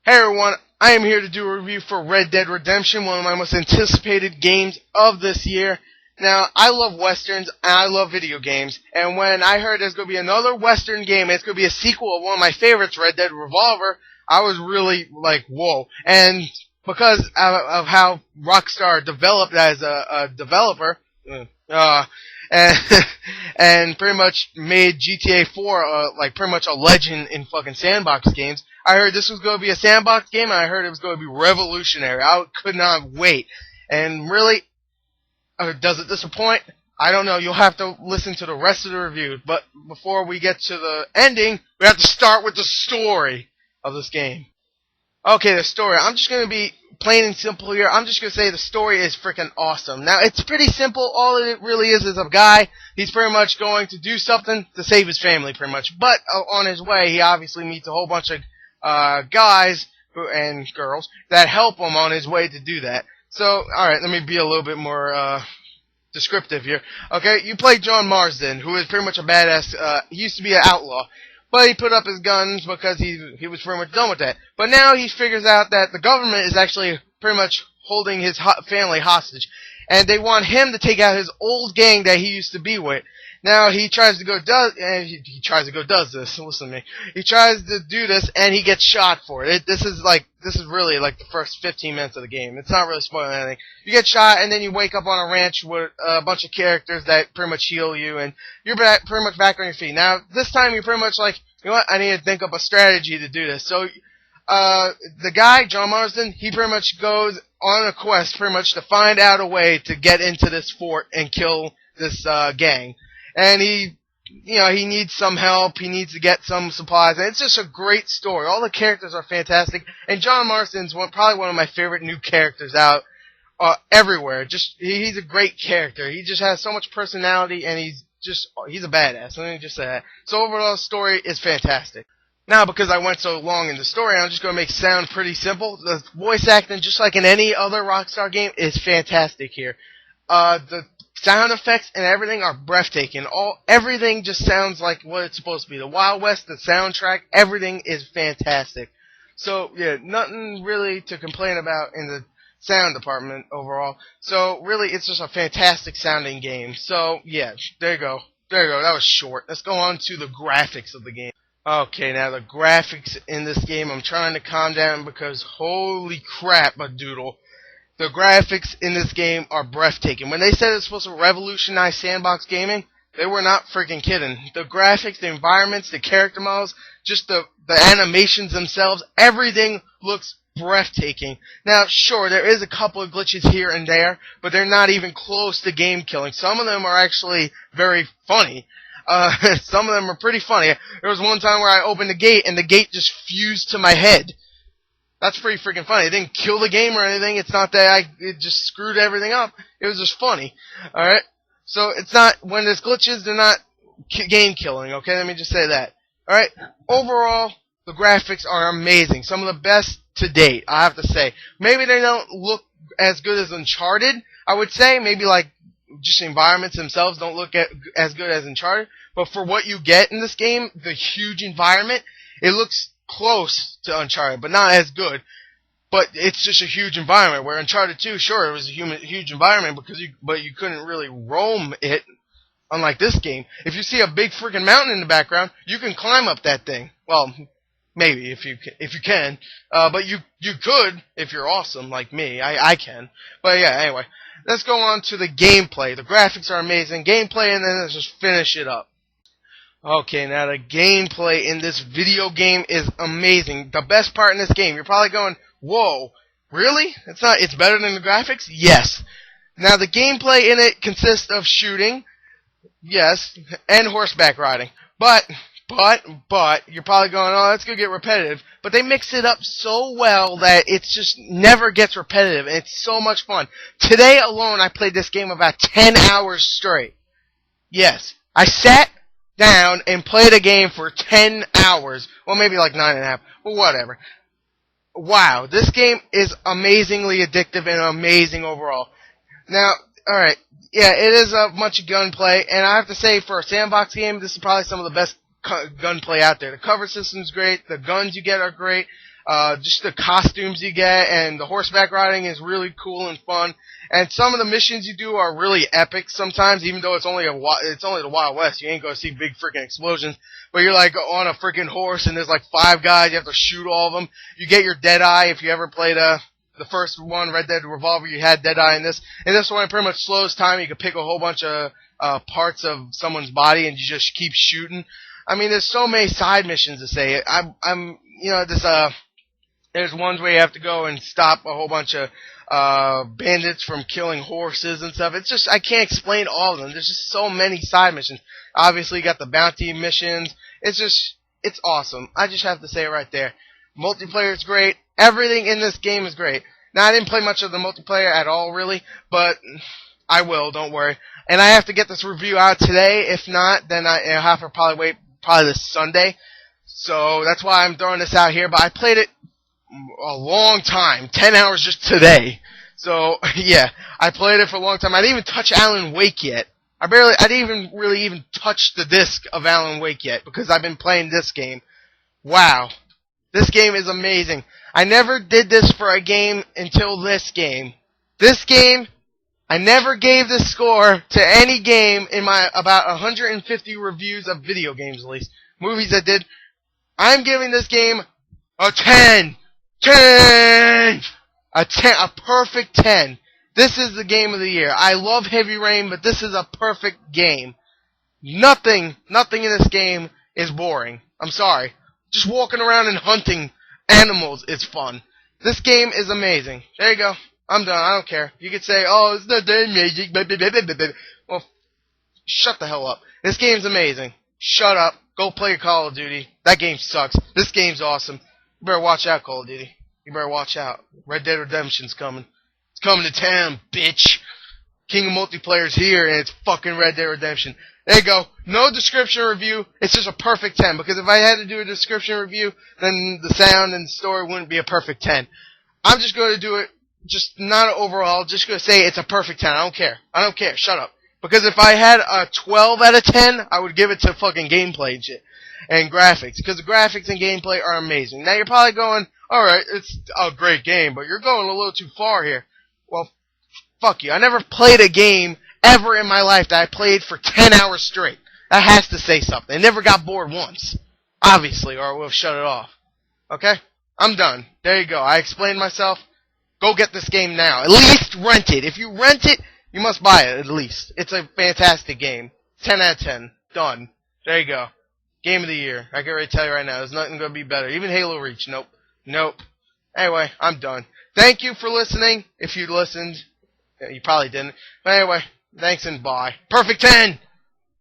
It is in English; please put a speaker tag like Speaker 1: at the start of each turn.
Speaker 1: Hey everyone, I am here to do a review for Red Dead Redemption, one of my most anticipated games of this year. Now, I love westerns, and I love video games, and when I heard there's going to be another western game, and it's going to be a sequel of one of my favorites, Red Dead Revolver, I was really like, whoa. And because of how Rockstar developed as a developer, and and pretty much made GTA 4 like pretty much a legend in fucking sandbox games. I heard this was going to be a sandbox game, and I heard it was going to be revolutionary. I could not wait. And really, does it disappoint? I don't know. You'll have to listen to the rest of the review. But before we get to the ending, we have to start with the story of this game. Okay, the story. I'm just going to be plain and simple here. I'm just going to say the story is freaking awesome. Now, it's pretty simple. All it really is a guy. He's pretty much going to do something to save his family, pretty much. But on his way, he obviously meets a whole bunch of guys and girls that help him on his way to do that. So, alright, let me be a little bit more descriptive here. Okay, you play John Marston, who is pretty much a badass. He used to be an outlaw. But he put up his guns because he was pretty much done with that. But now he figures out that the government is actually pretty much holding his family hostage. And they want him to take out his old gang that he used to be with. Now he tries to go does this. Listen to me. He tries to do this and he gets shot for it. This is really like the first 15 minutes of the game. It's not really spoiling anything. You get shot and then you wake up on a ranch with a bunch of characters that pretty much heal you, and you're pretty much back on your feet. Now this time you're pretty much like, you know what? I need to think up a strategy to do this. So the guy, John Marston, he pretty much goes on a quest pretty much to find out a way to get into this fort and kill this gang. And he needs some help. He needs to get some supplies. And it's just a great story. All the characters are fantastic. And John Marston's probably one of my favorite new characters out everywhere. He's a great character. He just has so much personality, and he's a badass. Let me just say that. So overall, the story is fantastic. Now, because I went so long in the story, I'm just going to make it sound pretty simple. The voice acting, just like in any other Rockstar game, is fantastic here. The sound effects and everything are breathtaking. Everything just sounds like what it's supposed to be. The Wild West, the soundtrack, everything is fantastic. So, yeah, nothing really to complain about in the sound department overall. So, really, it's just a fantastic sounding game. So, yeah, there you go. That was short. Let's go on to the graphics of the game. Okay, now the graphics in this game, I'm trying to calm down because holy crap, a doodle. The graphics in this game are breathtaking. When they said it's supposed to revolutionize sandbox gaming, they were not freaking kidding. The graphics, the environments, the character models, just the animations themselves, everything looks breathtaking. Now, sure, there is a couple of glitches here and there, but they're not even close to game killing. Some of them are actually very funny. Some of them are pretty funny. There was one time where I opened the gate and the gate just fused to my head. That's pretty freaking funny. It didn't kill the game or anything. It's not that it just screwed everything up. It was just funny. Alright? So it's not, when there's glitches, they're not game killing, okay? Let me just say that. Alright? Overall, the graphics are amazing. Some of the best to date, I have to say. Maybe they don't look as good as Uncharted, I would say. Maybe like, just the environments themselves don't look as good as Uncharted. But for what you get in this game, the huge environment, it looks close to Uncharted, but not as good. But it's just a huge environment. Where Uncharted 2, sure, it was a huge environment but you couldn't really roam it. Unlike this game, if you see a big freaking mountain in the background, you can climb up that thing. Well, maybe if you can, but you could if you're awesome like me. I can. But yeah, anyway, let's go on to the gameplay. The graphics are amazing. Gameplay, and then let's just finish it up. Okay, now the gameplay in this video game is amazing. The best part in this game, you're probably going, whoa, really? It's better than the graphics? Yes. Now the gameplay in it consists of shooting, yes, and horseback riding. But, you're probably going, oh, that's going to get repetitive. But they mix it up so well that it just never gets repetitive, and it's so much fun. Today alone, I played this game about 10 hours straight. Yes, I sat down and played a game for 10 hours. Well, maybe like 9.5, but whatever. Wow, this game is amazingly addictive and amazing overall. Now, alright, yeah, it is a bunch of gunplay, and I have to say, for a sandbox game, this is probably some of the best gunplay out there. The cover system's great, the guns you get are great, just the costumes you get, and the horseback riding is really cool and fun. And some of the missions you do are really epic sometimes, even though it's only the Wild West. You ain't gonna see big freaking explosions. But you're like on a freaking horse, and there's like 5 guys. You have to shoot all of them. You get your Deadeye if you ever played the first one, Red Dead Revolver. You had Deadeye in this. And this one, it pretty much slows time. You can pick a whole bunch of parts of someone's body, and you just keep shooting. I mean, there's so many side missions to say. There's ones where you have to go and stop a whole bunch of bandits from killing horses and stuff. It's just, I can't explain all of them. There's just so many side missions. Obviously, you got the bounty missions. It's awesome. I just have to say it right there. Multiplayer is great. Everything in this game is great. Now, I didn't play much of the multiplayer at all, really, but I will, don't worry. And I have to get this review out today. If not, then I'll have to probably wait this Sunday. So that's why I'm throwing this out here. But I played it a long time, 10 hours just today. So, yeah, I played it for a long time. I didn't even touch Alan Wake yet. I didn't even really touch the disc of Alan Wake yet, because I've been playing this game. Wow. This game is amazing. I never did this for a game until this game. This game, I never gave this score to any game in my about 150 reviews of video games, at least. Movies I did. I'm giving this game a 10. 10! A perfect 10. This is the game of the year. I love Heavy Rain, but this is a perfect game. Nothing in this game is boring. I'm sorry. Just walking around and hunting animals is fun. This game is amazing. There you go. I'm done. I don't care. You could say, oh, it's not that amazing. Well, shut the hell up. This game's amazing. Shut up. Go play Call of Duty. That game sucks. This game's awesome. You better watch out, Call of Duty. You better watch out. Red Dead Redemption's coming. It's coming to town, bitch. King of Multiplayer's here, and it's fucking Red Dead Redemption. There you go. No description review. It's just a perfect 10. Because if I had to do a description review, then the sound and the story wouldn't be a perfect 10. I'm just going to do it, just not overall, just going to say it's a perfect 10. I don't care. I don't care. Shut up. Because if I had a 12 out of 10, I would give it to fucking gameplay and shit. And graphics. Because the graphics and gameplay are amazing. Now you're probably going, alright, it's a great game, but you're going a little too far here. Well, fuck you. I never played a game ever in my life that I played for 10 hours straight. That has to say something. I never got bored once. Obviously, or I would have shut it off. Okay? I'm done. There you go. I explained myself. Go get this game now. At least rent it. If you rent it, you must buy it, at least. It's a fantastic game. 10 out of 10. Done. There you go. Game of the year. I can already tell you right now. There's nothing going to be better. Even Halo Reach. Nope. Nope. Anyway, I'm done. Thank you for listening. If you listened. You probably didn't. But anyway, thanks and bye. Perfect 10!